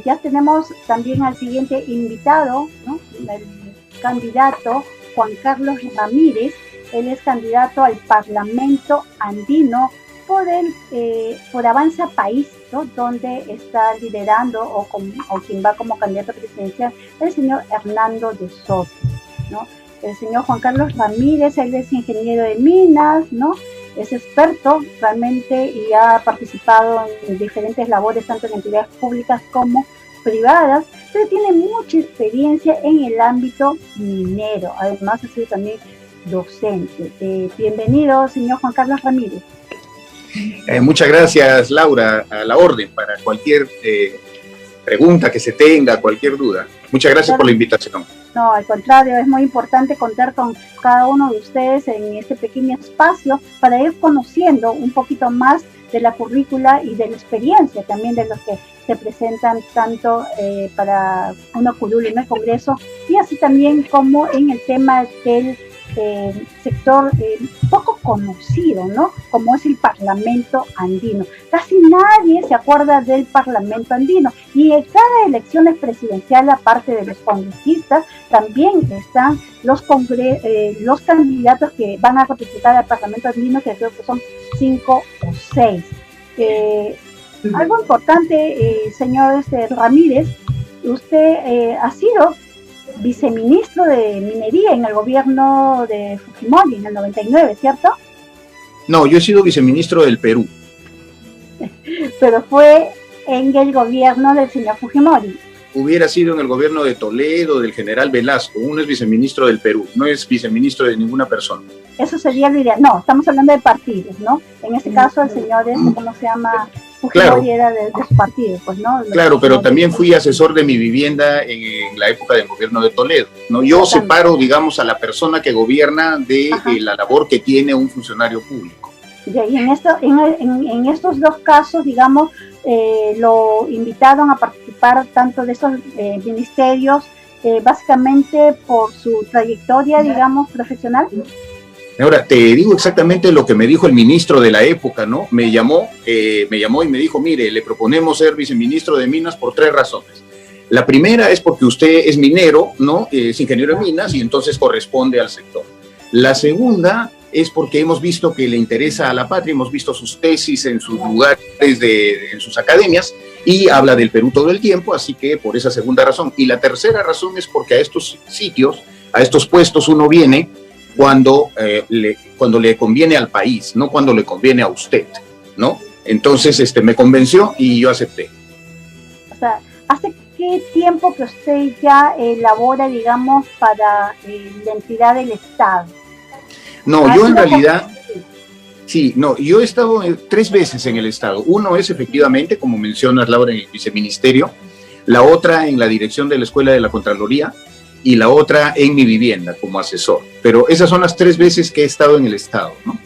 Ya tenemos también al siguiente invitado, ¿no? El candidato Juan Carlos Ramírez. Él es candidato al Parlamento Andino por Avanza País, ¿no? Donde está liderando o quien va como candidato presidencial el señor Hernando de Soto, ¿no? El señor Juan Carlos Ramírez, él es ingeniero de minas, ¿no? Es experto realmente y ha participado en diferentes labores, tanto en entidades públicas como privadas, pero tiene mucha experiencia en el ámbito minero. Además, ha sido también docente. Bienvenido, señor Juan Carlos Ramírez. Muchas gracias, Laura, a la orden para cualquier pregunta que se tenga, cualquier duda. Muchas gracias por la invitación. No, al contrario, es muy importante contar con cada uno de ustedes en este pequeño espacio para ir conociendo un poquito más de la currícula y de la experiencia también de los que se presentan tanto para una curul en el Congreso y así también como en el tema del sector poco conocido, ¿no? Como es el Parlamento Andino. Casi nadie se acuerda del Parlamento Andino y en cada elección presidencial, aparte de los congresistas, también están los candidatos que van a representar al Parlamento Andino, que creo que son 5 o 6. Algo importante, señor Ramírez, usted ha sido viceministro de Minería en el gobierno de Fujimori en el 99, ¿cierto? No, yo he sido viceministro del Perú. Pero fue en el gobierno del señor Fujimori. Hubiera sido en el gobierno de Toledo, del general Velasco. Uno es viceministro del Perú, no es viceministro de ninguna persona. Eso sería lo ideal. No, estamos hablando de partidos, ¿no? En este caso el señor, ¿cómo se llama? Fujimori era de su partido, pues, ¿no? Claro, pero también fui asesor de mi vivienda en la época del gobierno de Toledo, ¿no? Yo separo, digamos, a la persona que gobierna de la labor que tiene un funcionario público. Y en estos dos casos, digamos, lo invitaron a participar tanto de esos ministerios, básicamente por su trayectoria, digamos, profesional. Ahora, te digo exactamente lo que me dijo el ministro de la época, ¿no? Me llamó y me dijo, mire, le proponemos ser viceministro de Minas por 3 razones. La primera es porque usted es minero, ¿no? Es ingeniero de minas y entonces corresponde al sector. La segunda es porque hemos visto que le interesa a la patria, hemos visto sus tesis en sus lugares, en sus academias, y habla del Perú todo el tiempo, así que por esa segunda razón. Y la tercera razón es porque a estos sitios, a estos puestos uno viene cuando le conviene al país, no cuando le conviene a usted, ¿no? Entonces me convenció y yo acepté. O sea, ¿hace qué tiempo que usted ya labora, digamos, para la entidad del Estado? No, yo en realidad, sí, no, yo he estado 3 veces en el Estado. Uno es efectivamente, como mencionas, Laura, en el viceministerio, la otra en la dirección de la Escuela de la Contraloría y la otra en mi vivienda como asesor. Pero esas son las 3 veces que he estado en el Estado, ¿no?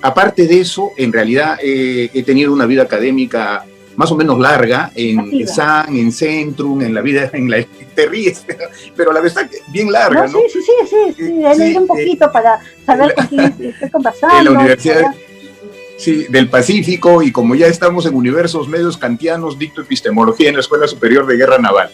Aparte de eso, en realidad he tenido una vida académica más o menos larga en ESAN, en Centrum, en la vida, te ríes, pero la verdad bien larga, ¿no? Sí, he leído un poquito para saber con quién estoy conversando. En la Universidad del Pacífico, y como ya estamos en universos medios kantianos, dicto epistemología en la Escuela Superior de Guerra Naval.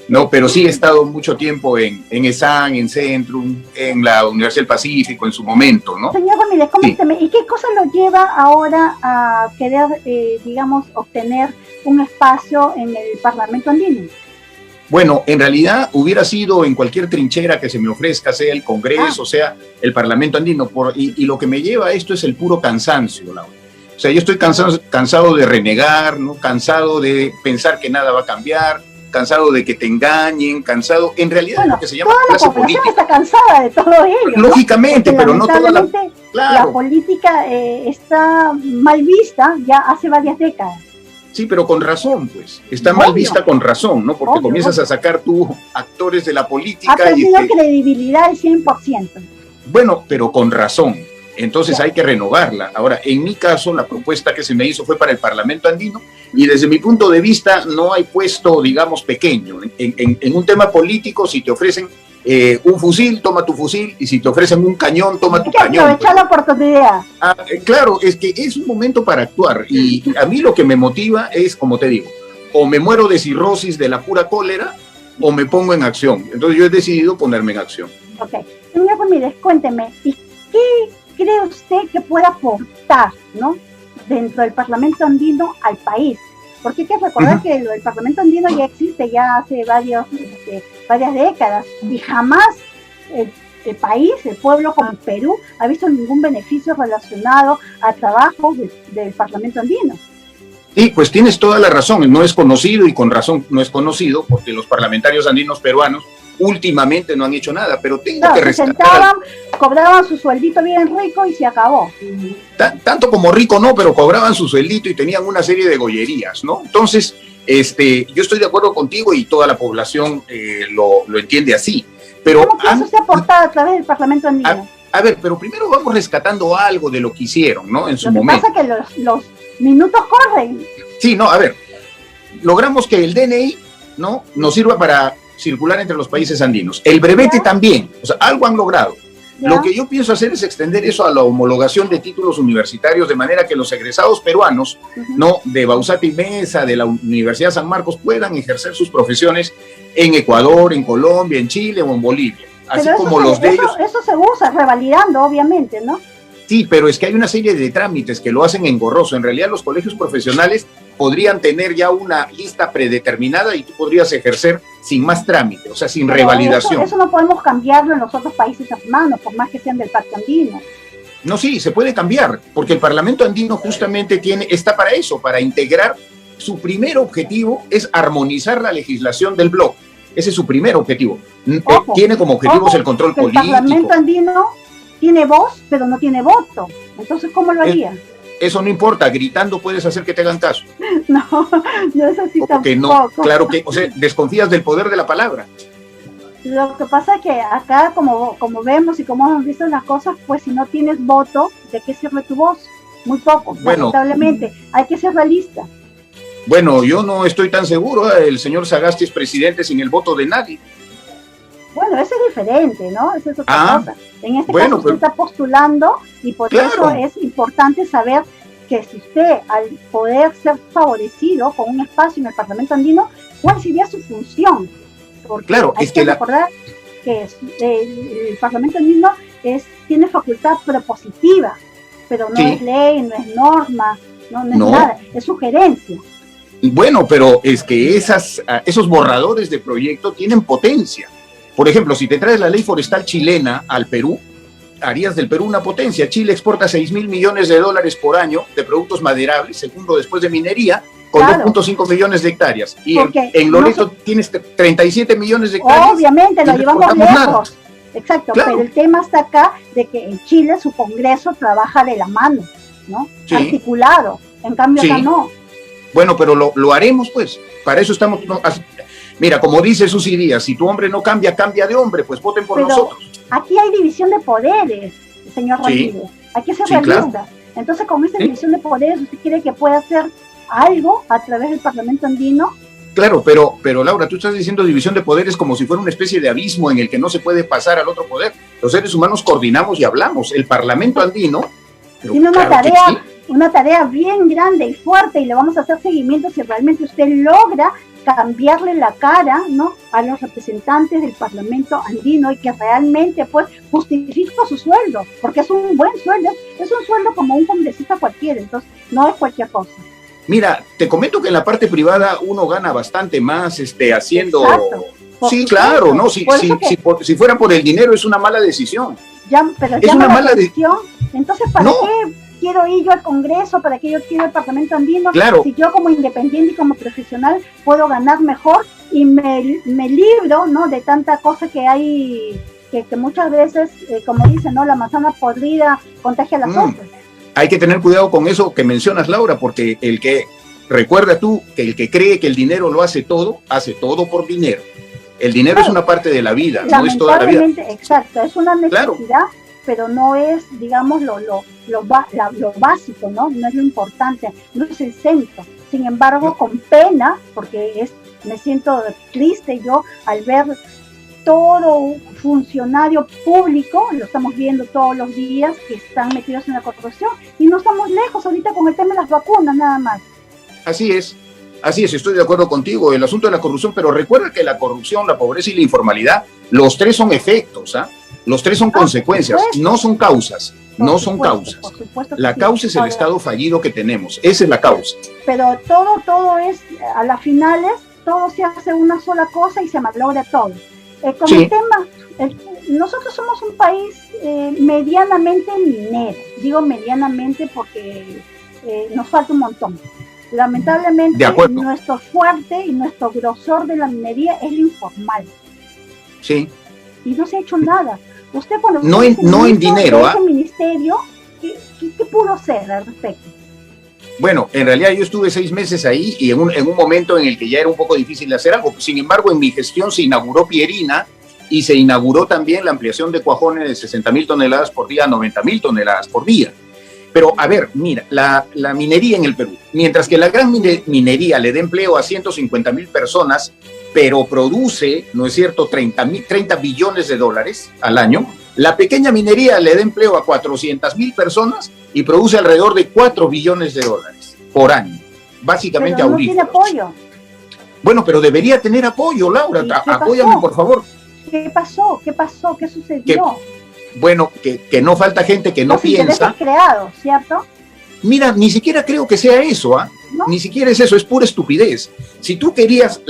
No, pero sí he estado mucho tiempo en ESAN, en Centrum, en la Universidad del Pacífico en su momento, ¿no? Señor Ramírez, coménteme, ¿y qué cosa lo lleva ahora a querer, digamos, obtener un espacio en el Parlamento Andino? Bueno, en realidad hubiera sido en cualquier trinchera que se me ofrezca, sea el Congreso, sea el Parlamento Andino, y lo que me lleva a esto es el puro cansancio, Laura. O sea, yo estoy cansado de renegar, ¿no? Cansado de pensar que nada va a cambiar, cansado de que te engañen, cansado, en realidad, bueno, lo que se llama clase política. Está cansada de todo ello, lógicamente, ¿no? Pero no toda la... Claro. La política está mal vista ya hace varias décadas. Sí, pero con razón, pues. Está mal vista con razón, ¿no? Porque comienzas a sacar tú actores de la política. Ha perdido credibilidad al 100%. Bueno, pero con razón. Entonces hay que renovarla. Ahora, en mi caso, la propuesta que se me hizo fue para el Parlamento Andino y desde mi punto de vista no hay puesto, digamos, pequeño. En un tema político, si te ofrecen un fusil, toma tu fusil, y si te ofrecen un cañón, toma tu cañón. Aprovechar la oportunidad. Claro, es que es un momento para actuar y a mí lo que me motiva es, como te digo, o me muero de cirrosis de la pura cólera o me pongo en acción. Entonces yo he decidido ponerme en acción. Ok. Señor Ramírez, cuénteme, ¿y qué cree usted que puede aportar, ¿no?, dentro del Parlamento andino al país? Porque hay que recordar que el Parlamento andino ya existe ya hace varias décadas y jamás el país, el pueblo como Perú, ha visto ningún beneficio relacionado a trabajos del Parlamento andino. Sí, pues tienes toda la razón, no es conocido y con razón no es conocido porque los parlamentarios andinos peruanos últimamente no han hecho nada, pero tengo que rescatar. Se sentaban, cobraban su sueldito bien rico y se acabó. Tanto como rico no, pero cobraban su sueldito y tenían una serie de gollerías, ¿no? Entonces, yo estoy de acuerdo contigo y toda la población lo entiende así. Pero ¿cómo piensa usted aportar a través del Parlamento andino? A ver, pero primero vamos rescatando algo de lo que hicieron, ¿no? En su momento. Lo que pasa es que los minutos corren. Sí, no, a ver, logramos que el DNI, ¿no?, nos sirva para circular entre los países andinos. El brevete también, o sea, algo han logrado. Lo que yo pienso hacer es extender eso a la homologación de títulos universitarios, de manera que los egresados peruanos, ¿no?, de Bausati Mesa, de la Universidad San Marcos, puedan ejercer sus profesiones en Ecuador, en Colombia, en Chile o en Bolivia. Así como los de ellos. Eso se usa, revalidando, obviamente, ¿no? Sí, pero es que hay una serie de trámites que lo hacen engorroso. En realidad los colegios profesionales podrían tener ya una lista predeterminada y tú podrías ejercer sin más trámite, o sea, sin revalidación. Eso no podemos cambiarlo en los otros países hermanos, por más que sean del Pacto Andino. No, sí, se puede cambiar, porque el Parlamento andino justamente está para eso, para integrar. Su primer objetivo es armonizar la legislación del bloque. Ese es su primer objetivo. Tiene como objetivos el control político. El Parlamento andino tiene voz, pero no tiene voto. Entonces, ¿cómo lo haría? Eso no importa, gritando puedes hacer que te hagan caso. No, eso sí tampoco. No, claro que, o sea, desconfías del poder de la palabra. Lo que pasa es que acá, como vemos y como hemos visto las cosas, pues si no tienes voto, ¿de qué sirve tu voz? Muy poco, lamentablemente. Hay que ser realista. Bueno, yo no estoy tan seguro. El señor Sagasti es presidente sin el voto de nadie. Bueno, eso es diferente, ¿no? Eso es otra cosa. En este caso usted está postulando y por eso es importante saber que si usted, al poder ser favorecido con un espacio en el Parlamento andino, ¿cuál sería su función? Porque hay que recordar que el Parlamento andino tiene facultad propositiva, pero no es ley, no es norma, no es nada, es sugerencia. Bueno, pero es que esos borradores de proyecto tienen potencia. Por ejemplo, si te traes la ley forestal chilena al Perú, harías del Perú una potencia. Chile exporta $6,000 millones por año de productos maderables, segundo después de minería, con 2.5 millones de hectáreas. Y en Loreto tienes 37 millones de hectáreas. Obviamente, lo llevamos lejos. Exacto, pero el tema está acá de que en Chile su Congreso trabaja de la mano, ¿no? Articulado. En cambio acá no. Bueno, pero lo haremos, pues. Para eso estamos. Mira, como dice Susy Díaz, si tu hombre no cambia, cambia de hombre, pues voten por nosotros. Aquí hay división de poderes, señor Ramírez. Hay que ser realista. Claro. Entonces, con esta división de poderes, ¿usted cree que puede hacer algo a través del Parlamento andino? Claro, pero Laura, tú estás diciendo división de poderes como si fuera una especie de abismo en el que no se puede pasar al otro poder. Los seres humanos coordinamos y hablamos. El Parlamento andino tiene una tarea bien grande y fuerte, y le vamos a hacer seguimiento si realmente usted logra cambiarle la cara, ¿no?, a los representantes del Parlamento andino y que realmente pues justifica su sueldo, porque es un buen sueldo, es un sueldo como un congresista cualquiera, entonces no es cualquier cosa. Mira, te comento que en la parte privada uno gana bastante más haciendo. Exacto. Sí, claro, ¿no? Si fuera por el dinero es una mala decisión. Pero es una mala decisión. Entonces, ¿para qué quiero ir yo al Congreso? ¿Para qué yo quiero al Parlamento andino? Claro. Si yo como independiente y como profesional puedo ganar mejor y me libro, ¿no?, de tanta cosa que hay, que muchas veces, como dicen, ¿no?, la manzana podrida contagia a las otras. Hay que tener cuidado con eso que mencionas, Laura, porque recuerda tú que el que cree que el dinero lo hace todo por dinero. El dinero es una parte de la vida, no es toda la vida. Exacto, es una necesidad, pero no es, digamos, lo básico, ¿no? No es lo importante, no es el centro. Sin embargo, con pena, porque me siento triste yo al ver todo funcionario público, lo estamos viendo todos los días, que están metidos en la corrupción, y no estamos lejos ahorita con el tema de las vacunas, nada más. Así es, Así es, estoy de acuerdo contigo, el asunto de la corrupción, pero recuerda que la corrupción, la pobreza y la informalidad, los tres son efectos, ¿ah? Los tres son consecuencias, no son causas, no son causas. La causa es el Estado fallido que tenemos, esa es la causa. Pero todo es, a las finales, todo se hace una sola cosa y se malogra todo. Con el tema, nosotros somos un país medianamente minero, digo medianamente porque nos falta un montón. Lamentablemente, nuestro fuerte y nuestro grosor de la minería es lo informal. Sí. Y no se ha hecho nada. Usted cuando no en dinero, ese ministerio, ¿qué pudo hacer al respecto? Bueno, en realidad yo estuve 6 meses ahí y en un momento en el que ya era un poco difícil de hacer algo. Sin embargo, en mi gestión se inauguró Pierina y se inauguró también la ampliación de Cuajones de 60.000 toneladas por día a 90.000 toneladas por día. Pero, a ver, mira, la minería en el Perú, mientras que la gran minería le da empleo a 150.000 personas, pero produce, ¿no es cierto?, 30 billones de dólares al año, la pequeña minería le da empleo a 400.000 personas y produce alrededor de 4 billones de dólares por año, básicamente pero no tiene apoyo. Bueno, pero debería tener apoyo, Laura, apóyame, por favor. ¿Qué pasó? ¿Qué sucedió? Bueno, que no falta gente que no piensa. Creado, ¿cierto? Mira, ni siquiera creo que sea eso, ¿ah? ¿No? Ni siquiera es eso, es pura estupidez. Si tú querías,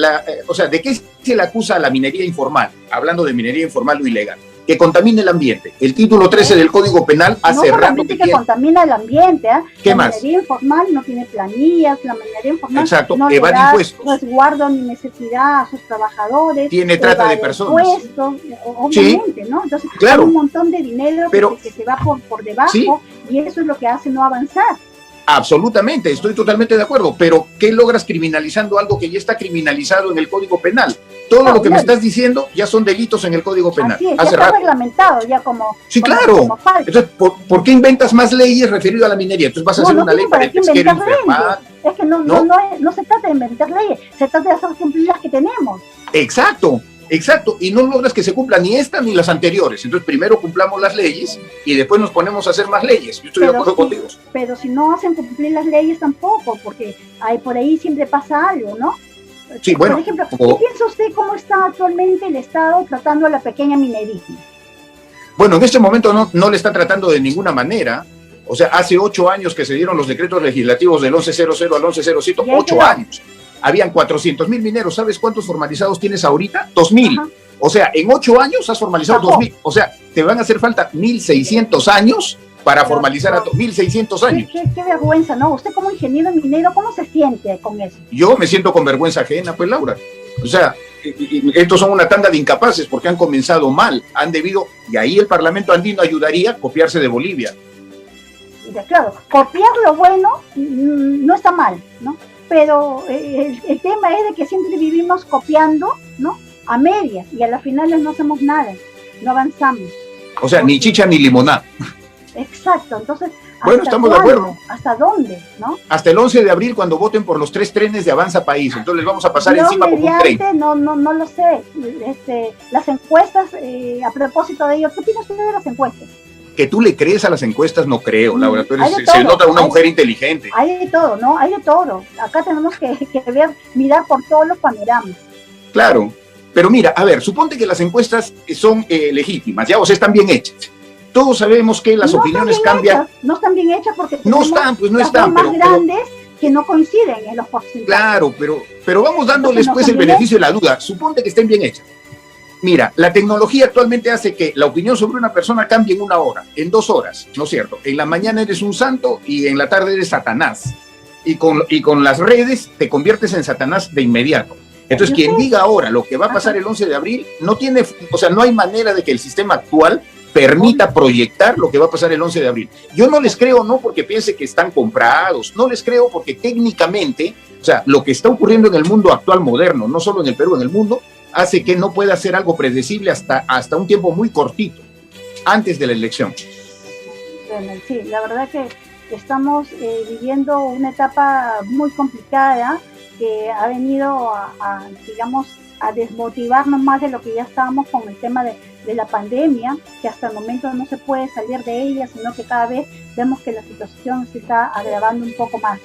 o sea, ¿de qué se le acusa a la minería informal? Hablando de minería informal o ilegal. Que contamine el ambiente. El título 13 del Código Penal hace rato que contamina el ambiente, ¿eh? ¿Qué más? La minería informal no tiene planillas, la minería informal no evade impuestos. Resguardo ni necesidad a sus trabajadores. Tiene trata de personas. Impuestos, obviamente, ¿no? Entonces claro. Hay un montón de dinero que se va por debajo, ¿sí? Y eso es lo que hace no avanzar. Absolutamente, estoy totalmente de acuerdo, pero ¿qué logras criminalizando algo que ya está criminalizado en el Código Penal? Todo lo que me estás diciendo ya son delitos en el Código Penal. Así es, ya está reglamentado, ya como... Sí, claro. Como entonces, ¿por qué inventas más leyes referido a la minería? Entonces vas a hacer una ley para el pesquero informal. Es que no se trata de inventar leyes, se trata de hacer cumplir las que tenemos. Exacto. Y no logras que se cumplan ni esta ni las anteriores. Entonces primero cumplamos las leyes y después nos ponemos a hacer más leyes. Yo estoy de acuerdo contigo. Pero si no hacen cumplir las leyes tampoco, porque por ahí siempre pasa algo, ¿no? Sí, bueno. Por ejemplo, ¿qué piensa usted cómo está actualmente el Estado tratando a la pequeña minería? Bueno, en este momento no le está tratando de ninguna manera. O sea, hace 8 años que se dieron los decretos legislativos del 1100 al 1107, 8 años. Habían 400.000 mineros. ¿Sabes cuántos formalizados tienes ahorita? 2.000. Ajá. O sea, en 8 años has formalizado 2.000. O sea, te van a hacer falta 1.600 años para formalizar a 1.600 años. Qué vergüenza, ¿no? Usted como ingeniero minero, ¿cómo se siente con eso? Yo me siento con vergüenza ajena, pues, Laura. O sea, estos son una tanda de incapaces porque han comenzado mal. Han debido, y ahí el Parlamento andino ayudaría a copiarse de Bolivia. Claro, copiar lo bueno no está mal, ¿no? Pero el tema es de que siempre vivimos copiando, ¿no? A medias, y a las finales no hacemos nada, no avanzamos. O sea, ni chicha ni limonada. Exacto, entonces... Bueno, estamos de acuerdo. ¿Hasta dónde, no? Hasta el 11 de abril, cuando voten por los 3 trenes de Avanza País. Entonces les vamos a pasar encima como un tren. No lo sé. Las encuestas, a propósito de ello, ¿qué opina usted de las encuestas? Que tú le crees a las encuestas, no creo, Laura. Tú se nota una mujer inteligente. Hay de todo, ¿no? Hay de todo. Acá tenemos que mirar por todos los panoramas. Claro. Pero mira, a ver, suponte que las encuestas son legítimas, ya, o sea, están bien hechas. Todos sabemos que las opiniones cambian. No están bien hechas porque no están más grandes que no coinciden en los porcentajes. Claro, pero vamos dándoles pues el beneficio de la duda. Suponte que estén bien hechas. Mira, la tecnología actualmente hace que la opinión sobre una persona cambie en 1 hora, en 2 horas, ¿no es cierto? En la mañana eres un santo y en la tarde eres Satanás. Y con las redes te conviertes en Satanás de inmediato. Entonces, quien diga ahora lo que va a pasar el 11 de abril, no hay manera de que el sistema actual permita proyectar lo que va a pasar el 11 de abril. Yo no les creo, no porque piense que están comprados, no les creo porque técnicamente, o sea, lo que está ocurriendo en el mundo actual moderno, no solo en el Perú, en el mundo, hace que no pueda ser algo predecible hasta un tiempo muy cortito, antes de la elección. Bueno, sí, la verdad que estamos viviendo una etapa muy complicada que ha venido digamos, a desmotivarnos más de lo que ya estábamos con el tema de la pandemia, que hasta el momento no se puede salir de ella, sino que cada vez vemos que la situación se está agravando un poco más.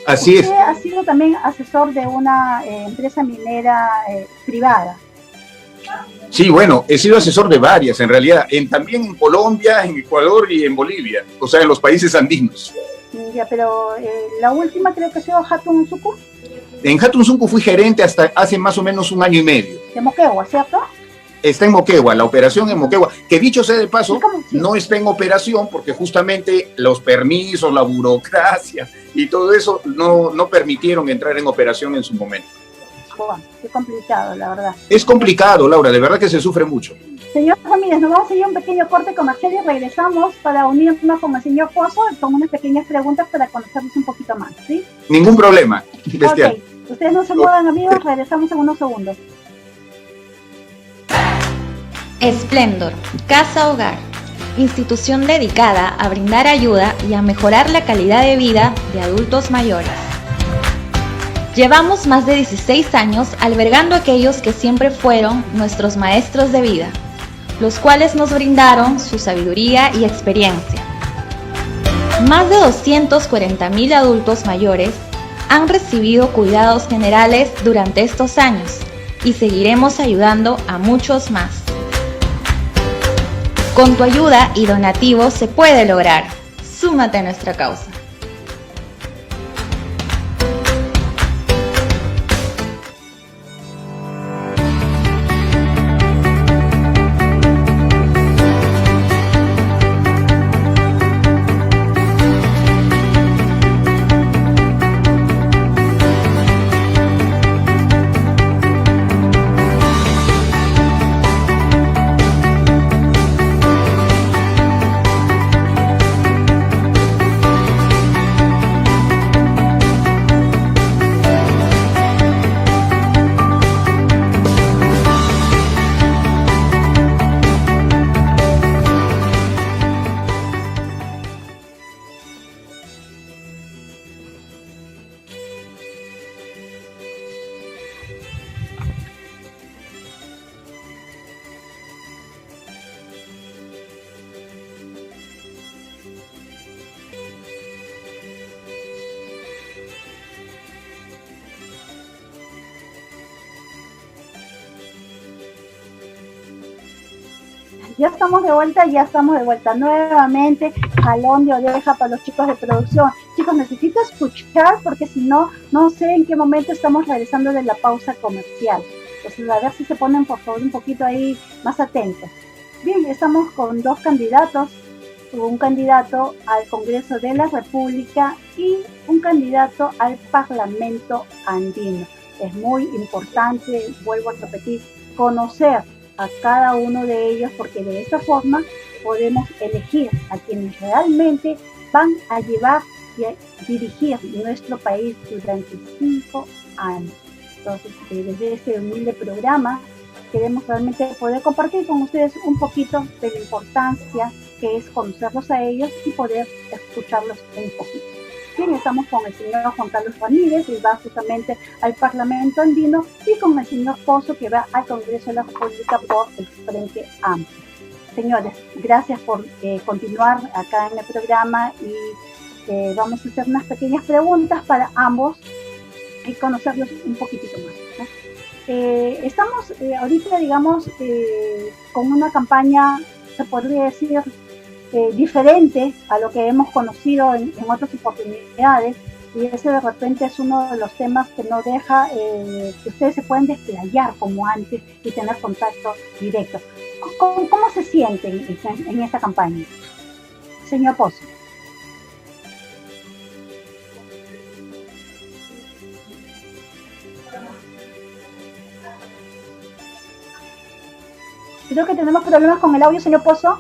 Así es. Usted ha sido también asesor de una empresa minera privada. Sí, bueno, he sido asesor de varias, en realidad, también en Colombia, en Ecuador y en Bolivia, o sea, en los países andinos. Ya, pero la última creo que ha sido Hatun Suku. En Hatun Sunku fui gerente hasta hace más o menos 1 año y medio. De Moquegua, ¿cierto? Está en Moquegua, la operación en Moquegua, que dicho sea de paso, Sí. no está en operación porque justamente los permisos, la burocracia y todo eso no permitieron entrar en operación en su momento. Oh, qué complicado, la verdad. Es complicado, Laura, de verdad que se sufre mucho. Señor Ramírez, nos vamos a ir a un pequeño corte comercial y regresamos para unirnos con el señor Pozo con unas pequeñas preguntas para conocernos un poquito más, ¿sí? Ningún problema, bestial. Ok, ustedes no se muevan, amigos, regresamos en unos segundos. Esplendor, Casa Hogar, institución dedicada a brindar ayuda y a mejorar la calidad de vida de adultos mayores. Llevamos más de 16 años albergando a aquellos que siempre fueron nuestros maestros de vida, los cuales nos brindaron su sabiduría y experiencia. Más de 240.000 adultos mayores han recibido cuidados generales durante estos años y seguiremos ayudando a muchos más. Con tu ayuda y donativo se puede lograr. Súmate a nuestra causa. Ya estamos de vuelta nuevamente, jalón de oreja para los chicos de producción. Chicos, necesito escuchar porque si no, no sé en qué momento estamos regresando de la pausa comercial. Entonces, a ver si se ponen por favor un poquito ahí más atentos. Bien, estamos con dos candidatos, un candidato al Congreso de la República y un candidato al Parlamento andino. Es muy importante, vuelvo a repetir, conocer a cada uno de ellos porque de esta forma podemos elegir a quienes realmente van a llevar y a dirigir nuestro país durante 5 años. Entonces, desde este humilde programa queremos realmente poder compartir con ustedes un poquito de la importancia que es conocerlos a ellos y poder escucharlos un poquito. Bien, estamos con el señor Juan Carlos Ramírez, que va justamente al Parlamento andino, y con el señor Pozo, que va al Congreso de la República por el Frente Amplio. Señores, gracias por continuar acá en el programa y vamos a hacer unas pequeñas preguntas para ambos y conocerlos un poquitito más, ¿no? Estamos ahorita, digamos, con una campaña, se podría decir, diferente a lo que hemos conocido en otras oportunidades, y ese de repente es uno de los temas que no deja que ustedes se puedan desplayar como antes y tener contacto directo. ¿Cómo se sienten en esta campaña? Señor Pozo. Creo que tenemos problemas con el audio, señor Pozo.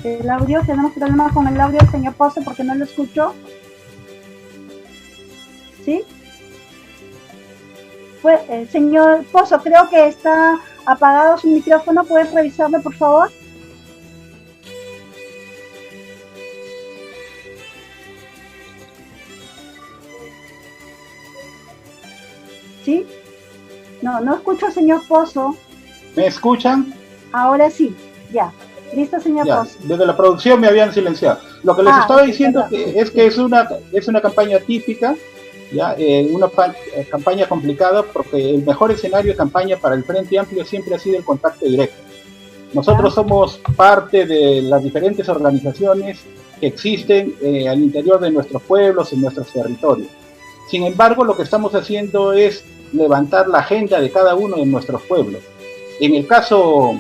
El audio, tenemos problemas con el audio del señor Pozo porque no lo escucho. ¿Sí? Pues, señor Pozo, creo que está apagado su micrófono. ¿Puedes revisarlo, por favor? ¿Sí? No escucho al señor Pozo. ¿Me escuchan? Ahora sí, ya. Listo, señor Ya, Pozo. desde la producción me habían silenciado. Lo que les estaba diciendo es que es una campaña típica, ya, campaña complicada, porque el mejor escenario de campaña para el Frente Amplio siempre ha sido el contacto directo. Nosotros somos parte de las diferentes organizaciones que existen al interior de nuestros pueblos, en nuestros territorios. Sin embargo, lo que estamos haciendo es levantar la agenda de cada uno de nuestros pueblos. En el caso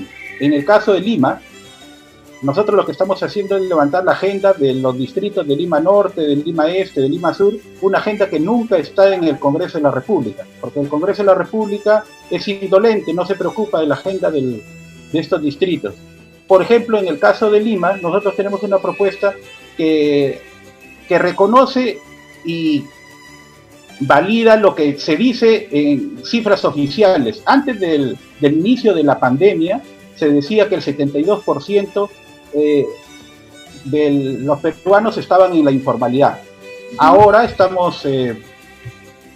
de Lima, nosotros lo que estamos haciendo es levantar la agenda de los distritos de Lima Norte, de Lima Este, de Lima Sur, una agenda que nunca está en el Congreso de la República, porque el Congreso de la República es indolente, no se preocupa de la agenda de estos distritos. Por ejemplo, en el caso de Lima, nosotros tenemos una propuesta que reconoce y valida lo que se dice en cifras oficiales. Antes del inicio de la pandemia, se decía que el 72% de los peruanos estaban en la informalidad. Ahora estamos en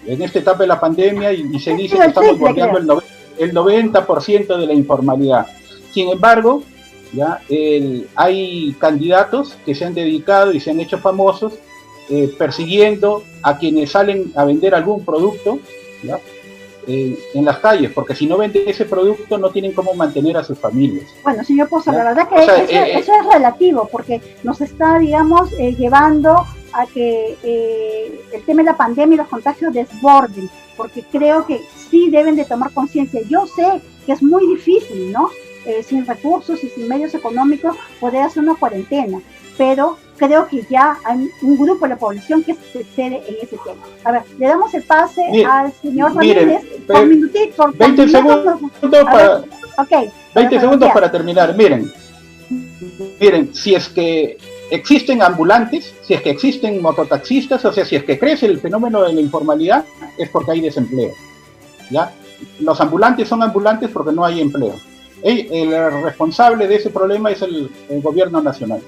esta etapa de la pandemia y se dice que estamos bordeando el 90% de la informalidad. Sin embargo, ya hay candidatos que se han dedicado y se han hecho famosos persiguiendo a quienes salen a vender algún producto, ¿ya? En las calles, porque si no venden ese producto no tienen cómo mantener a sus familias. Bueno, señor Pozo, ¿ya? la verdad que eso es relativo, porque nos está, digamos, llevando a que el tema de la pandemia y los contagios desborden, porque creo que sí deben de tomar conciencia. Yo sé que es muy difícil, ¿no? Sin recursos y sin medios económicos poder hacer una cuarentena, pero creo que ya hay un grupo de la población que se excede en ese tema. A ver, le damos el pase al señor Ramírez por minutito. 20 segundos para terminar. Miren, si es que existen ambulantes, si es que existen mototaxistas, o sea, si es que crece el fenómeno de la informalidad, es porque hay desempleo, ¿ya? Los ambulantes son ambulantes porque no hay empleo. El responsable de ese problema es el gobierno nacional.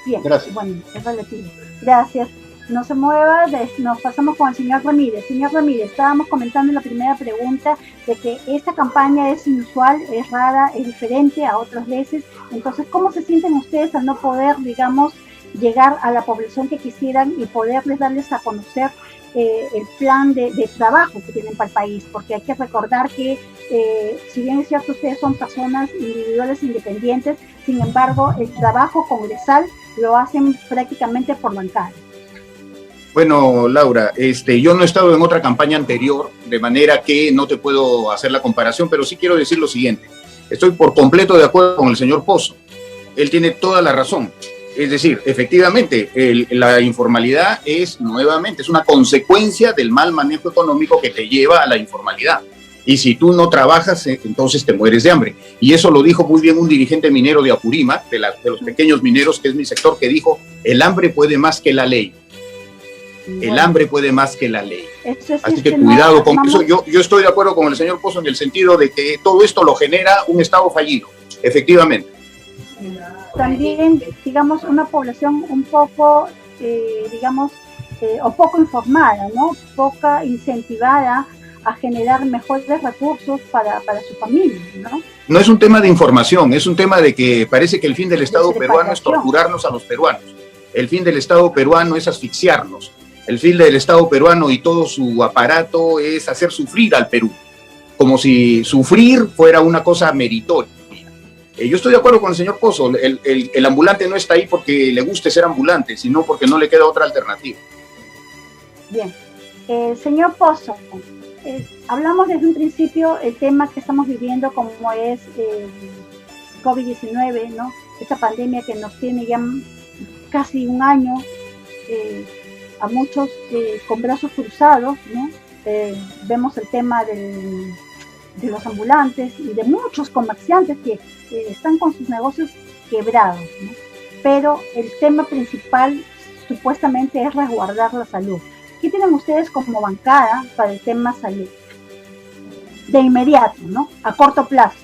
Bien, gracias. Bueno, es relativo. Gracias. No se mueva, nos pasamos con el señor Ramírez. Señor Ramírez, estábamos comentando en la primera pregunta de que esta campaña es inusual, es rara, es diferente a otras veces. Entonces, ¿cómo se sienten ustedes al no poder, digamos, llegar a la población que quisieran y poderles darles a conocer el plan de trabajo que tienen para el país? Porque hay que recordar que, si bien es cierto, ustedes son personas individuales independientes, sin embargo, el trabajo congresal lo hacen prácticamente por bancada. Bueno, Laura, yo no he estado en otra campaña anterior, de manera que no te puedo hacer la comparación, pero sí quiero decir lo siguiente. Estoy por completo de acuerdo con el señor Pozo. Él tiene toda la razón. Es decir, efectivamente, la informalidad es una consecuencia del mal manejo económico que te lleva a la informalidad. Y si tú no trabajas, entonces te mueres de hambre. Y eso lo dijo muy bien un dirigente minero de Apurímac, de los pequeños mineros, que es mi sector, que dijo: el hambre puede más que la ley. El hambre puede más que la ley. Así que cuidado con eso. Yo estoy de acuerdo con el señor Pozo en el sentido de que todo esto lo genera un Estado fallido, efectivamente. También, digamos, una población un poco, o poco informada, ¿no? Poca incentivada a generar mejores recursos para su familia, ¿no? No es un tema de información, es un tema de que parece que el fin del Estado peruano es torturarnos a los peruanos. El fin del Estado peruano es asfixiarnos. El fin del Estado peruano y todo su aparato es hacer sufrir al Perú, como si sufrir fuera una cosa meritoria. Yo estoy de acuerdo con el señor Pozo. El ambulante no está ahí porque le guste ser ambulante, sino porque no le queda otra alternativa. Bien. Señor Pozo, hablamos desde un principio el tema que estamos viviendo, como es COVID-19, ¿no? Esta pandemia que nos tiene ya casi un año, a muchos con brazos cruzados, ¿no? Vemos el tema de los ambulantes y de muchos comerciantes que están con sus negocios quebrados, ¿no? Pero el tema principal supuestamente es resguardar la salud. ¿Qué tienen ustedes como bancada para el tema salud? De inmediato, ¿no? A corto plazo.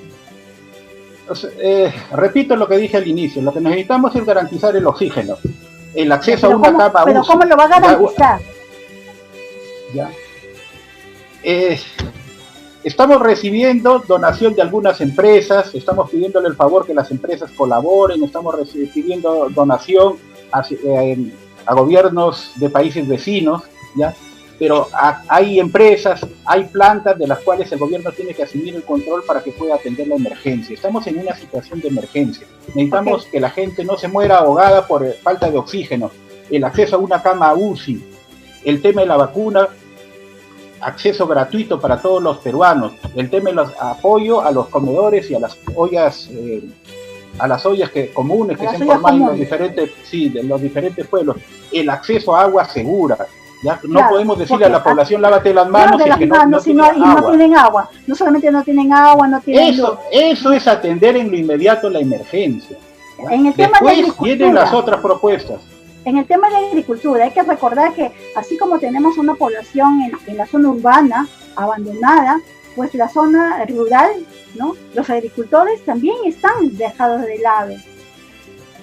Repito lo que dije al inicio, lo que necesitamos es garantizar el oxígeno, el acceso a una cama UCI. Pero ¿cómo lo va a garantizar? Ya. estamos recibiendo donación de algunas empresas, estamos pidiéndole el favor que las empresas colaboren, estamos pidiendo donación a gobiernos de países vecinos, ¿ya? Pero hay empresas, hay plantas de las cuales el gobierno tiene que asumir el control para que pueda atender la emergencia. Estamos en una situación de emergencia. Necesitamos que la gente no se muera ahogada por falta de oxígeno, el acceso a una cama UCI, el tema de la vacuna, acceso gratuito para todos los peruanos, el tema de los apoyo a los comedores y a las ollas, comunes que se han formado en los diferentes pueblos, el acceso a agua segura. ¿Ya? No claro, podemos decirle a la población lávate las manos y que no tienen agua. No solamente no tienen agua, no tienen luz. Eso es atender en lo inmediato la emergencia. En el tema Después vienen las otras propuestas. En el tema de la agricultura hay que recordar que así como tenemos una población en la zona urbana abandonada, pues la zona rural, ¿no? Los agricultores también están dejados de lado,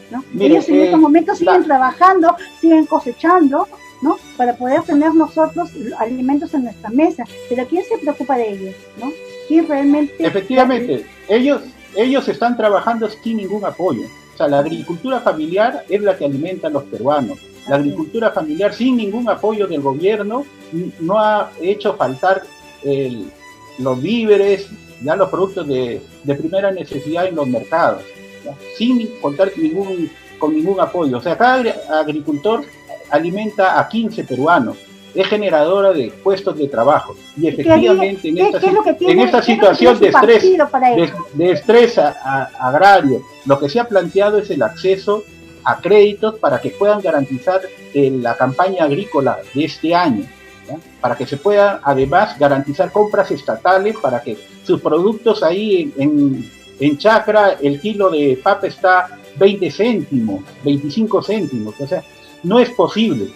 ¿no? Mire, ellos en estos momentos siguen trabajando, siguen cosechando, ¿no? Para poder tener nosotros alimentos en nuestra mesa, pero ¿quién se preocupa de ellos, ¿no? ¿Quién realmente? Efectivamente, ellos están trabajando sin ningún apoyo. O sea, la agricultura familiar es la que alimenta a los peruanos. La agricultura familiar sin ningún apoyo del gobierno no ha hecho faltar los víveres, ya los productos de primera necesidad en los mercados, ¿ya? Sin contar con ningún apoyo. O sea, cada agricultor alimenta a 15 peruanos, es generadora de puestos de trabajo y efectivamente en esta situación de estrés agrario, lo que se ha planteado es el acceso a créditos para que puedan garantizar la campaña agrícola de este año, ¿ya? Para que se pueda además garantizar compras estatales para que sus productos ahí en Chacra, el kilo de papa está 20 céntimos, 25 céntimos, o sea, no es posible,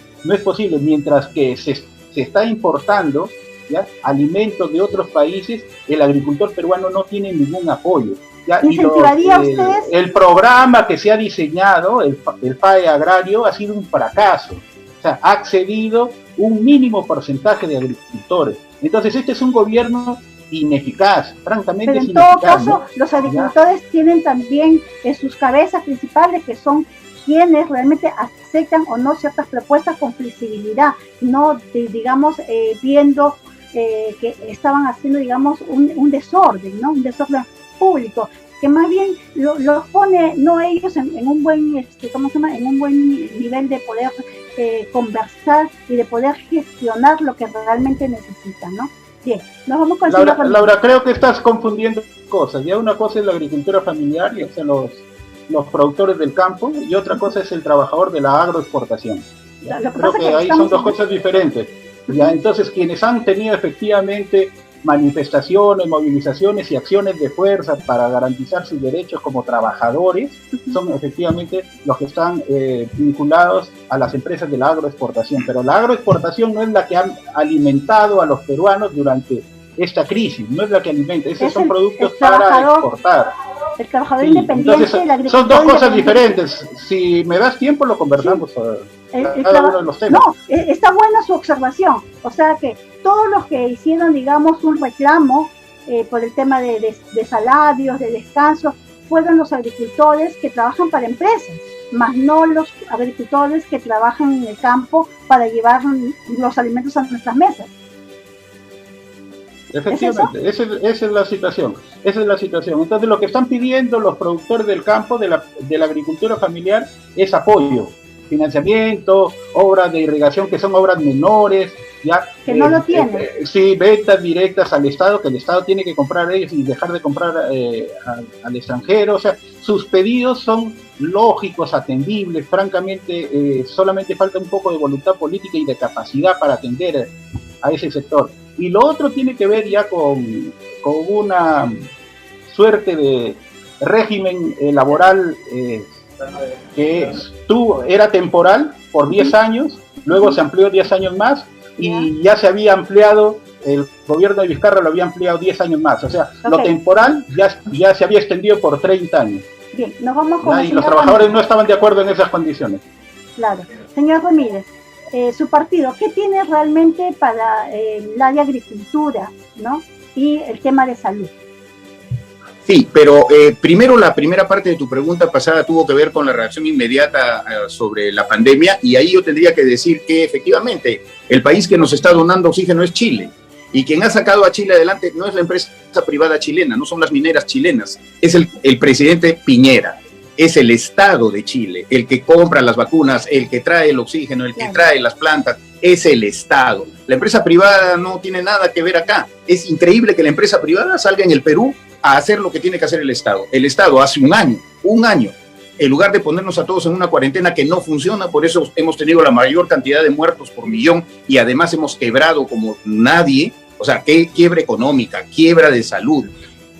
mientras que se está importando, ¿ya? Alimentos de otros países, el agricultor peruano no tiene ningún apoyo, ¿ya? ¿Incentivaría ustedes? El programa que se ha diseñado, el PAE agrario, ha sido un fracaso, o sea, ha accedido un mínimo porcentaje de agricultores. Entonces este es un gobierno ineficaz, francamente. Pero en todo caso, ¿no? Los agricultores tienen también en sus cabezas principales que son quienes realmente aceptan o no ciertas propuestas con flexibilidad, no digamos viendo que estaban haciendo digamos un desorden, ¿no? Un desorden público, que más bien los pone no ellos en un buen ¿cómo se llama? En un buen nivel de poder conversar y de poder gestionar lo que realmente necesitan, ¿no? Bien, nos vamos con Laura, creo que estás confundiendo cosas. Ya una cosa es la agricultura familiar, y o sea, los productores del campo, y otra cosa es el trabajador de la agroexportación. Creo que ahí son dos cosas diferentes. ¿Ya? Entonces, quienes han tenido efectivamente manifestaciones, movilizaciones y acciones de fuerza para garantizar sus derechos como trabajadores, son efectivamente los que están vinculados a las empresas de la agroexportación. Pero la agroexportación no es la que ha alimentado a los peruanos durante esta crisis, no es la que alimenta, esos son productos para exportar. El trabajador independiente, entonces, el agricultor son dos cosas diferentes. Si me das tiempo lo conversamos cada uno de los temas. No, está buena su observación. O sea que todos los que hicieron, digamos, un reclamo por el tema de salarios, de descanso, fueron los agricultores que trabajan para empresas, más no los agricultores que trabajan en el campo para llevar los alimentos a nuestras mesas. Efectivamente, esa es la situación. Entonces lo que están pidiendo los productores del campo, de la agricultura familiar, es apoyo, financiamiento, obras de irrigación que son obras menores, ya que no lo tienen. Sí, ventas directas al Estado, que el Estado tiene que comprar ellos y dejar de comprar al extranjero. O sea, sus pedidos son lógicos, atendibles, francamente, solamente falta un poco de voluntad política y de capacidad para atender a ese sector. Y lo otro tiene que ver ya con una suerte de régimen laboral que era temporal por 10 años, luego se amplió 10 años más y ya se había ampliado, el gobierno de Vizcarra lo había ampliado 10 años más, o sea, lo temporal ya se había extendido por 30 años. Bien, nos vamos con y los trabajadores no estaban de acuerdo en esas condiciones. Claro. Señor Ramírez, su partido, ¿qué tiene realmente para el área de agricultura, ¿no? y el tema de salud. Sí, pero primero la primera parte de tu pregunta pasada tuvo que ver con la reacción inmediata sobre la pandemia, y ahí yo tendría que decir que efectivamente el país que nos está donando oxígeno es Chile, y quien ha sacado a Chile adelante no es la empresa privada chilena, no son las mineras chilenas, es el presidente Piñera, es el Estado de Chile, el que compra las vacunas, el que trae el oxígeno, el que trae las plantas, es el Estado. La empresa privada no tiene nada que ver acá. Es increíble que la empresa privada salga en el Perú a hacer lo que tiene que hacer el Estado. El Estado hace un año, en lugar de ponernos a todos en una cuarentena que no funciona, por eso hemos tenido la mayor cantidad de muertos por millón y además hemos quebrado como nadie, o sea, quiebra económica, quiebra de salud,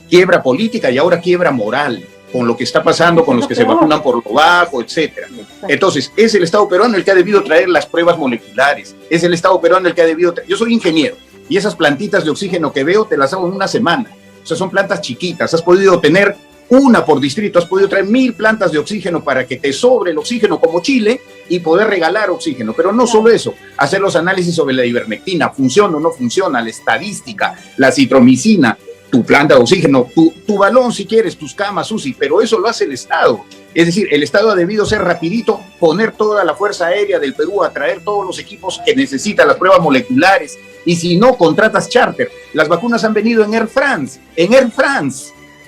quiebra política y ahora quiebra moral, con lo que está pasando, con los que se vacunan por lo bajo, etcétera. Entonces, es el Estado peruano el que ha debido traer las pruebas moleculares, es el Estado peruano el que ha debido yo soy ingeniero, y esas plantitas de oxígeno que veo te las hago en una semana, o sea, son plantas chiquitas, has podido tener una por distrito, has podido traer 1000 plantas de oxígeno para que te sobre el oxígeno como Chile y poder regalar oxígeno, pero no solo eso, hacer los análisis sobre la ivermectina, funciona o no funciona, la estadística, la citromicina, tu planta de oxígeno, tu balón si quieres, tus camas UCI, pero eso lo hace el Estado. Es decir, el Estado ha debido ser rapidito, poner toda la Fuerza Aérea del Perú a traer todos los equipos que necesita, las pruebas moleculares, y si no, contratas charter. Las vacunas han venido en Air France.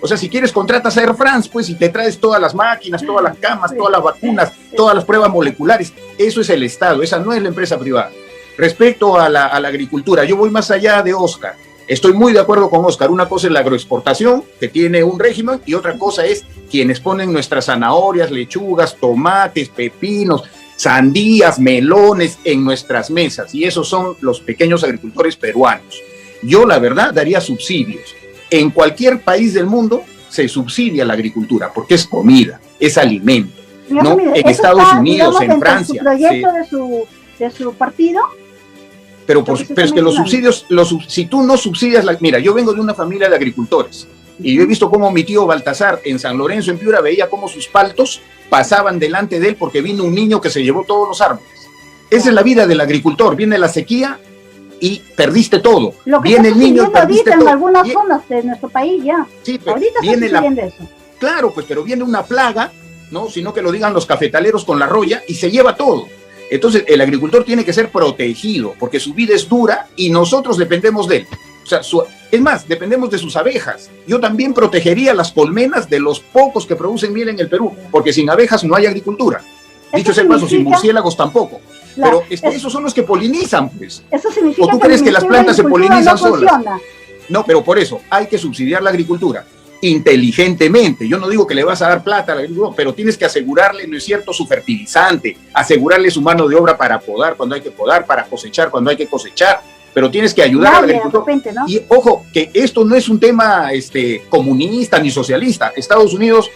O sea, si quieres, contratas a Air France, pues, y te traes todas las máquinas, todas las camas, todas las vacunas, todas las pruebas moleculares. Eso es el Estado, esa no es la empresa privada. Respecto a la agricultura, yo voy más allá de Oscar. Estoy muy de acuerdo con Oscar. Una cosa es la agroexportación, que tiene un régimen, y otra cosa es quienes ponen nuestras zanahorias, lechugas, tomates, pepinos, sandías, melones en nuestras mesas. Y esos son los pequeños agricultores peruanos. Yo, la verdad, daría subsidios. En cualquier país del mundo se subsidia la agricultura, porque es comida, es alimento. ¿No? En Estados Unidos, en Francia. ¿Su proyecto de su partido? Pero es que los subsidios, si tú no subsidias, mira, yo vengo de una familia de agricultores y yo he visto cómo mi tío Baltasar en San Lorenzo, en Piura, veía cómo sus paltos pasaban delante de él porque vino un niño que se llevó todos los árboles. Esa es la vida del agricultor, viene la sequía y perdiste todo. Lo que viene el niño y perdiste todo. En algunas zonas de nuestro país ya. Sí, pero ahorita viene eso. Claro, pues, pero viene una plaga, ¿no? Sino que lo digan los cafetaleros con la roya y se lleva todo. Entonces, el agricultor tiene que ser protegido porque su vida es dura y nosotros dependemos de él. O sea, es más, dependemos de sus abejas. Yo también protegería las colmenas de los pocos que producen miel en el Perú, porque sin abejas no hay agricultura. Dicho sea el paso, sin murciélagos tampoco. Pero esos son los que polinizan, pues. Eso significa ¿O tú crees que las plantas se polinizan solas? Funciona. No, pero por eso hay que subsidiar la agricultura inteligentemente. Yo no digo que le vas a dar plata al agricultor, pero tienes que asegurarle, ¿no es cierto?, su fertilizante, asegurarle su mano de obra para podar cuando hay que podar, para cosechar cuando hay que cosechar, pero tienes que ayudar al agricultor. Repente, ¿no? Y ojo, que esto no es un tema comunista ni socialista. Estados Unidos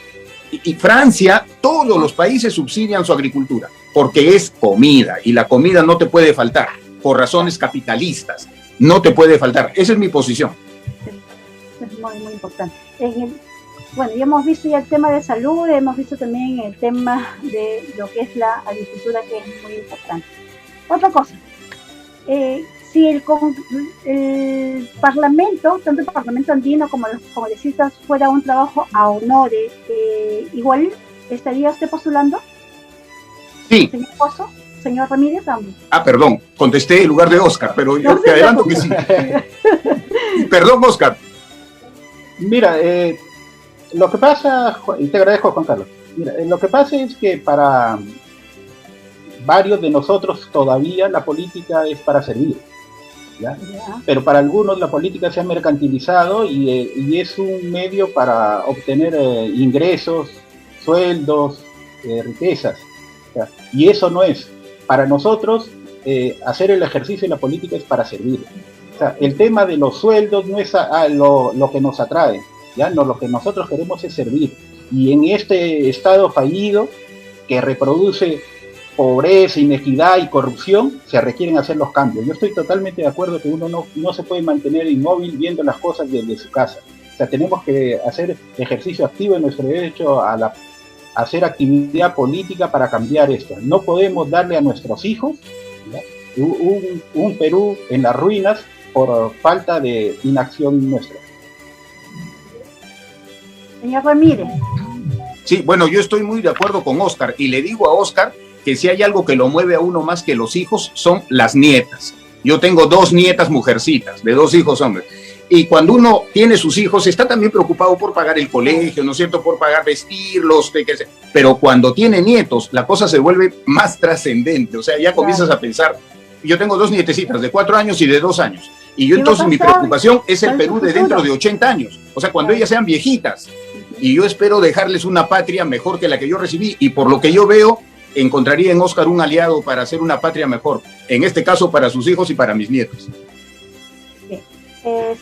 y Francia, todos los países subsidian su agricultura, porque es comida, y la comida no te puede faltar, por razones capitalistas, no te puede faltar. Esa es mi posición. Es muy, muy importante. Bueno, ya hemos visto ya el tema de salud, hemos visto también el tema de lo que es la agricultura, que es muy importante. Otra cosa, si el Parlamento, tanto el Parlamento andino como los congresistas, fuera un trabajo a honores, igual estaría usted postulando. Sí. Señor Pozo, señor Ramírez. Perdón, contesté en lugar de Oscar, pero yo te adelanto que sí. Perdón, Oscar. Mira, lo que pasa, y te agradezco, Juan Carlos, mira, lo que pasa es que para varios de nosotros todavía la política es para servir, ¿ya? Pero para algunos la política se ha mercantilizado y es un medio para obtener ingresos, sueldos, riquezas, ¿ya? Y eso no es. Para nosotros, hacer el ejercicio de la política es para servir. O sea, el tema de los sueldos no es lo que nos atrae, ¿ya? No, lo que nosotros queremos es servir. Y en este Estado fallido, que reproduce pobreza, inequidad y corrupción, se requieren hacer los cambios. Yo estoy totalmente de acuerdo que uno no se puede mantener inmóvil viendo las cosas desde su casa. O sea, tenemos que hacer ejercicio activo en nuestro derecho a hacer actividad política para cambiar esto. No podemos darle a nuestros hijos, ¿ya?, un Perú en las ruinas, por falta de inacción nuestra. Señor Ramírez. Sí, bueno, yo estoy muy de acuerdo con Oscar y le digo a Oscar que si hay algo que lo mueve a uno más que los hijos son las nietas. Yo tengo 2 nietas mujercitas, de 2 hijos hombres. Y cuando uno tiene sus hijos, está también preocupado por pagar el colegio, ¿no es cierto? Por pagar vestirlos, pero cuando tiene nietos, la cosa se vuelve más trascendente. O sea, ya comienzas a pensar, yo tengo 2 nietecitas de 4 años y de 2 años. Y yo entonces mi preocupación es el Perú de dentro de 80 años. O sea, cuando ellas sean viejitas. Y yo espero dejarles una patria mejor que la que yo recibí. Y por lo que yo veo, encontraría en Oscar un aliado para hacer una patria mejor. En este caso, para sus hijos y para mis nietos.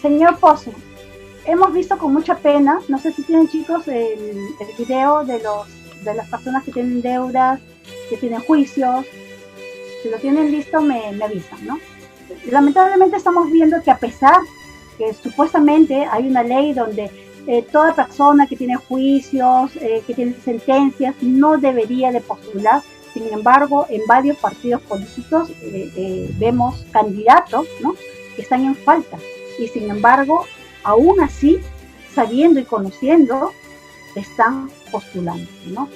Señor Pozo, hemos visto con mucha pena, no sé si tienen chicos el video de las personas que tienen deudas, que tienen juicios. Si lo tienen listo me avisan, ¿no? Lamentablemente estamos viendo que a pesar que supuestamente hay una ley donde toda persona que tiene juicios, que tiene sentencias, no debería de postular. Sin embargo, en varios partidos políticos vemos candidatos, ¿no?, que están en falta. Y sin embargo, aún así, sabiendo y conociendo, están postulando, ¿no?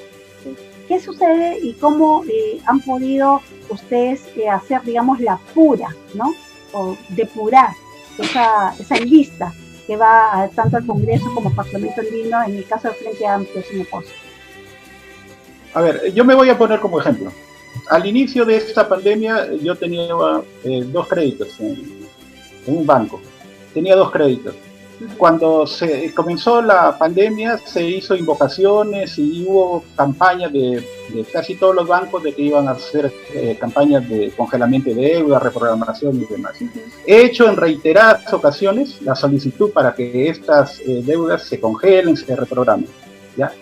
¿Qué sucede y cómo han podido ustedes hacer, digamos, la pura, ¿no?, o depurar esa lista que va tanto al Congreso como al Parlamento Andino, en el caso del Frente Amplio, señor Pozo? A ver, yo me voy a poner como ejemplo. Al inicio de esta pandemia yo tenía 2 créditos en un banco. Tenía 2 créditos. Cuando se comenzó la pandemia se hizo invocaciones y hubo campañas de casi todos los bancos de que iban a hacer campañas de congelamiento de deuda, reprogramación y demás. He hecho en reiteradas ocasiones la solicitud para que estas deudas se congelen, se reprogramen, ¿ya?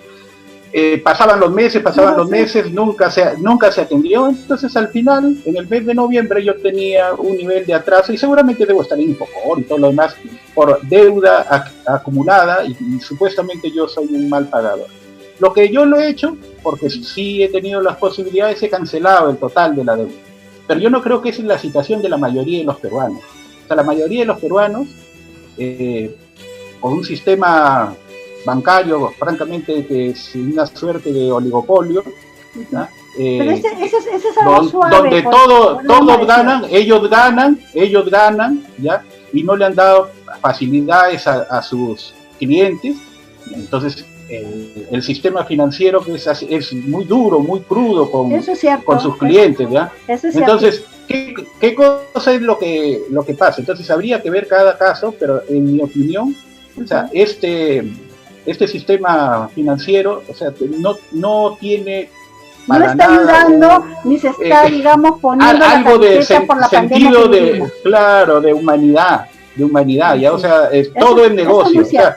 Pasaban los meses, nunca se atendió. Entonces al final, en el mes de noviembre, yo tenía un nivel de atraso y seguramente debo estar en Infocor y todo lo demás por deuda acumulada y supuestamente yo soy un mal pagador. Lo que yo lo he hecho, porque sí he tenido las posibilidades, he cancelado el total de la deuda. Pero yo no creo que esa es la situación de la mayoría de los peruanos. O sea, la mayoría de los peruanos, con un sistema bancario, francamente, que es una suerte de oligopolio, pero ese es algo suave, donde todos ganan, ellos ganan, ¿ya? Y no le han dado facilidades a sus clientes. Entonces el sistema financiero que es muy duro, muy crudo con sus clientes, ¿ya? Entonces, ¿qué cosa es lo que pasa? Entonces habría que ver cada caso, pero en mi opinión, o sea, este sistema financiero, o sea, no tiene no está ayudando ni se está, digamos, poniendo algo la de por la sentido pandemia de humanidad, ya, o sea, todo es negocio, o sea,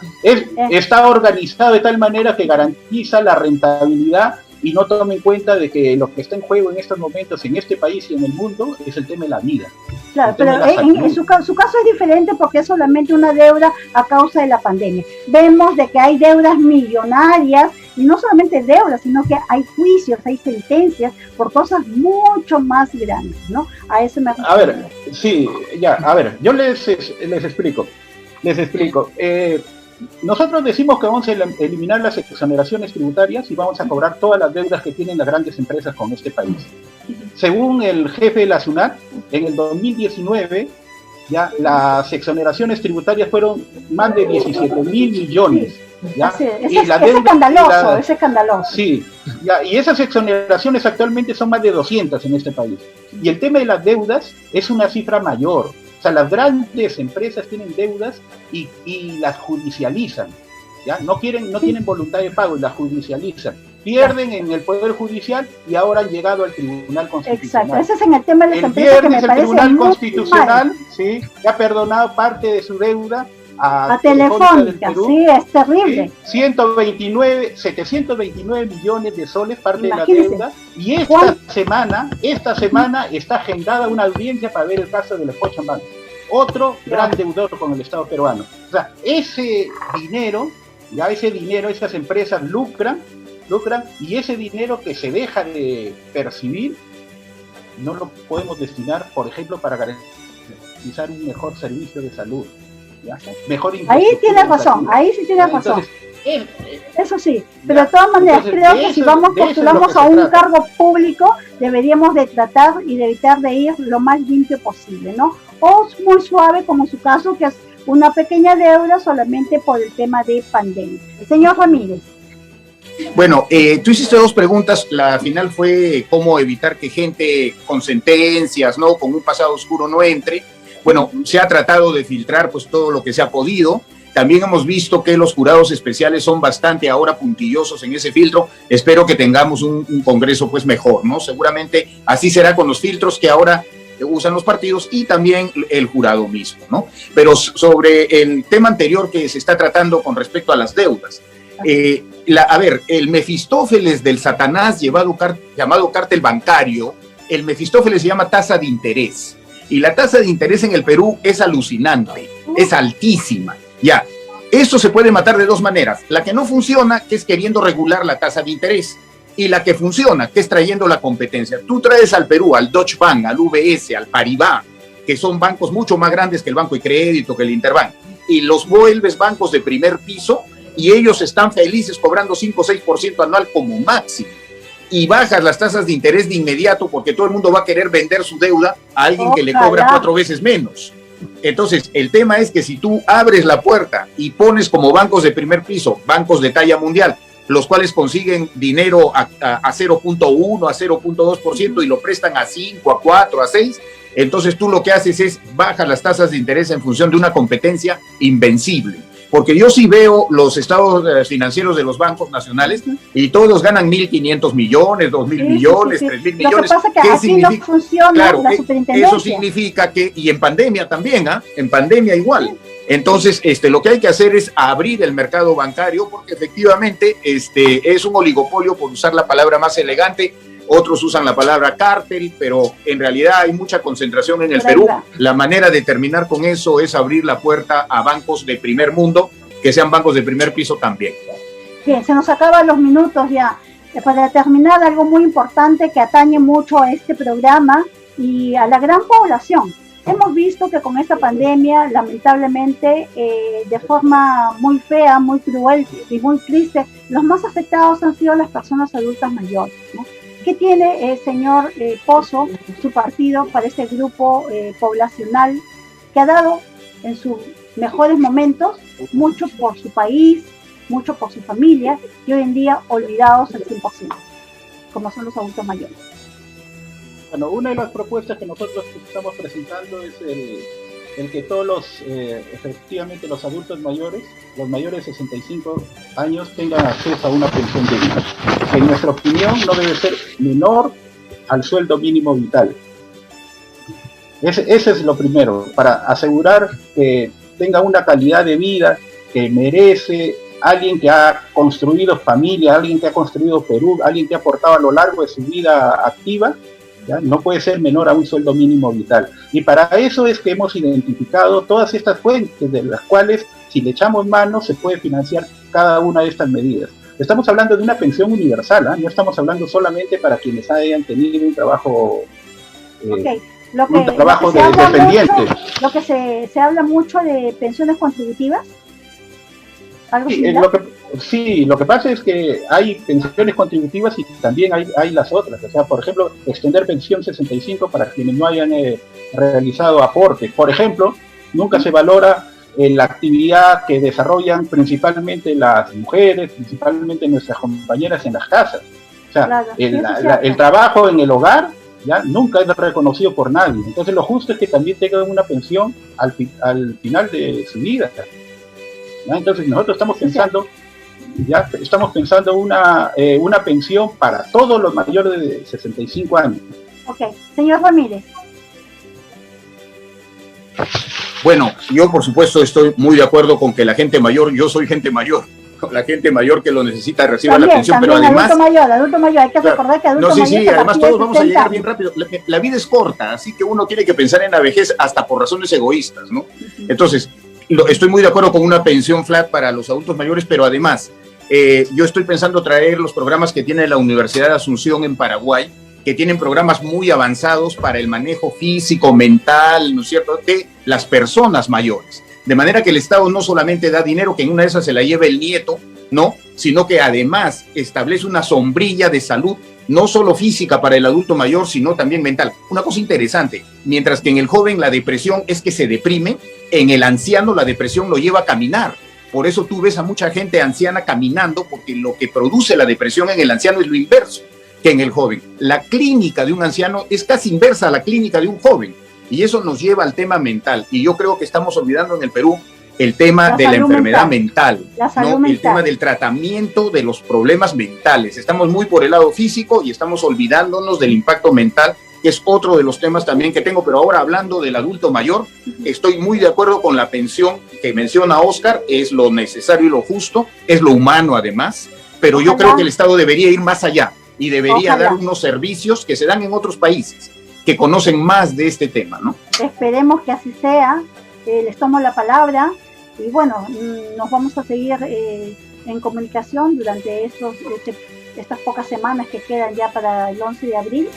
está organizado de tal manera que garantiza la rentabilidad y no toma en cuenta de que lo que está en juego en estos momentos en este país y en el mundo es el tema de la vida. Claro, pero en su caso es diferente porque es solamente una deuda a causa de la pandemia. Vemos de que hay deudas millonarias y no solamente deudas, sino que hay juicios, hay sentencias por cosas mucho más grandes, ¿no? A eso me refiero. A ver, sí, ya, a ver, yo les explico. Nosotros decimos que vamos a eliminar las exoneraciones tributarias y vamos a cobrar todas las deudas que tienen las grandes empresas con este país. Según el jefe de la SUNAT, en el 2019 ya las exoneraciones tributarias fueron más de 17.000 millones. ¿Ya? Es escandaloso. Sí, ya, y esas exoneraciones actualmente son más de 200 en este país. Y el tema de las deudas es una cifra mayor. O sea, las grandes empresas tienen deudas y las judicializan, ¿ya? No tienen voluntad de pago y las judicializan. Pierden en el Poder Judicial y ahora han llegado al Tribunal Constitucional. Exacto, ese es en el tema de las empresas que me parece. El Tribunal Constitucional, sí, ha perdonado parte de su deuda a Telefónica, sí, es terrible. 729 millones de soles, parte de la deuda, y esta semana está agendada una audiencia para ver el caso de los Cochabamba, otro gran deudor con el Estado peruano. O sea, ese dinero, esas empresas lucran, y ese dinero que se deja de percibir, no lo podemos destinar, por ejemplo, para garantizar. garantizar un mejor servicio de salud, ¿ya? Mejor ahí tiene razón, ahí sí tiene razón. Eso sí, pero de todas maneras creo que si postulamos a un cargo público, deberíamos de tratar y de evitar de ir lo más limpio posible, ¿no? O muy suave, como en su caso, que es una pequeña deuda solamente por el tema de pandemia. El señor Ramírez. Bueno, tú hiciste dos preguntas. La final fue cómo evitar que gente con sentencias, ¿no?, con un pasado oscuro no entre. Bueno, se ha tratado de filtrar pues todo lo que se ha podido. También hemos visto que los jurados especiales son bastante ahora puntillosos en ese filtro. Espero que tengamos un Congreso pues mejor, ¿no? Seguramente así será con los filtros que ahora usan los partidos y también el jurado mismo, ¿no? Pero sobre el tema anterior que se está tratando con respecto a las deudas, a ver, el Mefistófeles del Satanás llamado cártel bancario, el Mefistófeles se llama tasa de interés. Y la tasa de interés en el Perú es alucinante, es altísima. Ya, eso se puede matar de dos maneras. La que no funciona, que es queriendo regular la tasa de interés, y la que funciona, que es trayendo la competencia. Tú traes al Perú, al Deutsche Bank, al UBS, al Paribas, que son bancos mucho más grandes que el Banco de Crédito, que el Interbank, y los vuelves bancos de primer piso, y ellos están felices cobrando 5 o 6% anual como máximo. Y bajas las tasas de interés de inmediato porque todo el mundo va a querer vender su deuda a alguien que le cobra 4 veces menos. Entonces, el tema es que si tú abres la puerta y pones como bancos de primer piso, bancos de talla mundial, los cuales consiguen dinero a 0.1, a 0.2% y lo prestan a 5, a 4, a 6, entonces tú lo que haces es bajar las tasas de interés en función de una competencia invencible. Porque yo sí veo los estados financieros de los bancos nacionales y todos ganan 1.500 millones, 2.000 millones, 3.000 millones. Lo que pasa es que así no funciona la superintendencia. Eso significa que, y en pandemia también, en pandemia igual. Entonces, lo que hay que hacer es abrir el mercado bancario porque efectivamente es un oligopolio, por usar la palabra más elegante. Otros usan la palabra cártel, pero en realidad hay mucha concentración en el Perú. La manera de terminar con eso es abrir la puerta a bancos de primer mundo, que sean bancos de primer piso también. Bien, se nos acaban los minutos ya. Para terminar, algo muy importante que atañe mucho a este programa y a la gran población. Hemos visto que con esta pandemia, lamentablemente, de forma muy fea, muy cruel y muy triste, los más afectados han sido las personas adultas mayores, ¿no? ¿Qué tiene el señor Pozo, su partido, para este grupo poblacional que ha dado en sus mejores momentos mucho por su país, mucho por su familia y hoy en día olvidados al 100%, como son los adultos mayores? Bueno, una de las propuestas que nosotros estamos presentando es el que todos efectivamente los adultos mayores, los mayores de 65 años, tengan acceso a una pensión digna. En nuestra opinión no debe ser menor al sueldo mínimo vital. Ese es lo primero, para asegurar que tenga una calidad de vida que merece alguien que ha construido familia, alguien que ha construido Perú, alguien que ha aportado a lo largo de su vida activa. ¿Ya? No puede ser menor a un sueldo mínimo vital. Y para eso es que hemos identificado todas estas fuentes de las cuales, si le echamos mano, se puede financiar cada una de estas medidas. Estamos hablando de una pensión universal, ¿eh? No estamos hablando solamente para quienes hayan tenido un trabajo, dependiente. Lo que se habla mucho de pensiones contributivas. Lo que pasa es que hay pensiones contributivas y también hay las otras. O sea, por ejemplo, extender pensión 65 para quienes no hayan realizado aporte. Por ejemplo, nunca se valora la actividad que desarrollan principalmente las mujeres, principalmente nuestras compañeras en las casas. O sea, el trabajo en el hogar ya nunca es reconocido por nadie. Entonces, lo justo es que también tengan una pensión al final de su vida. ¿Ya? Entonces nosotros estamos pensando una pensión para todos los mayores de 65 años. Ok, señor Ramírez. Bueno, yo por supuesto estoy muy de acuerdo con que la gente mayor, yo soy gente mayor, la gente mayor que lo necesita reciba la pensión, pero además... Adulto mayor, hay que recordar que adulto mayor... Sí, además todos vamos a llegar bien rápido. La vida es corta, así que uno tiene que pensar en la vejez hasta por razones egoístas, ¿no? Entonces, estoy muy de acuerdo con una pensión flat para los adultos mayores, pero además, yo estoy pensando traer los programas que tiene la Universidad de Asunción en Paraguay, que tienen programas muy avanzados para el manejo físico, mental, ¿no es cierto?, de las personas mayores. De manera que el Estado no solamente da dinero, que en una de esas se la lleva el nieto, no, sino que además establece una sombrilla de salud, no solo física para el adulto mayor, sino también mental. Una cosa interesante, mientras que en el joven la depresión es que se deprime, en el anciano la depresión lo lleva a caminar. Por eso tú ves a mucha gente anciana caminando, porque lo que produce la depresión en el anciano es lo inverso que en el joven. La clínica de un anciano es casi inversa a la clínica de un joven, y eso nos lleva al tema mental. Y yo creo que estamos olvidando en el Perú el tema de la enfermedad mental, ¿no? El tema del tratamiento de los problemas mentales. Estamos muy por el lado físico y estamos olvidándonos del impacto mental, que es otro de los temas también que tengo. Pero ahora, hablando del adulto mayor, estoy muy de acuerdo con la pensión que menciona Oscar. Es lo necesario y lo justo, es lo humano además, pero yo creo que el Estado debería ir más allá y debería dar unos servicios que se dan en otros países, que conocen más de este tema, ¿no? Esperemos que así sea. Les tomo la palabra y bueno, nos vamos a seguir en comunicación durante estas pocas semanas que quedan ya para el 11 de abril.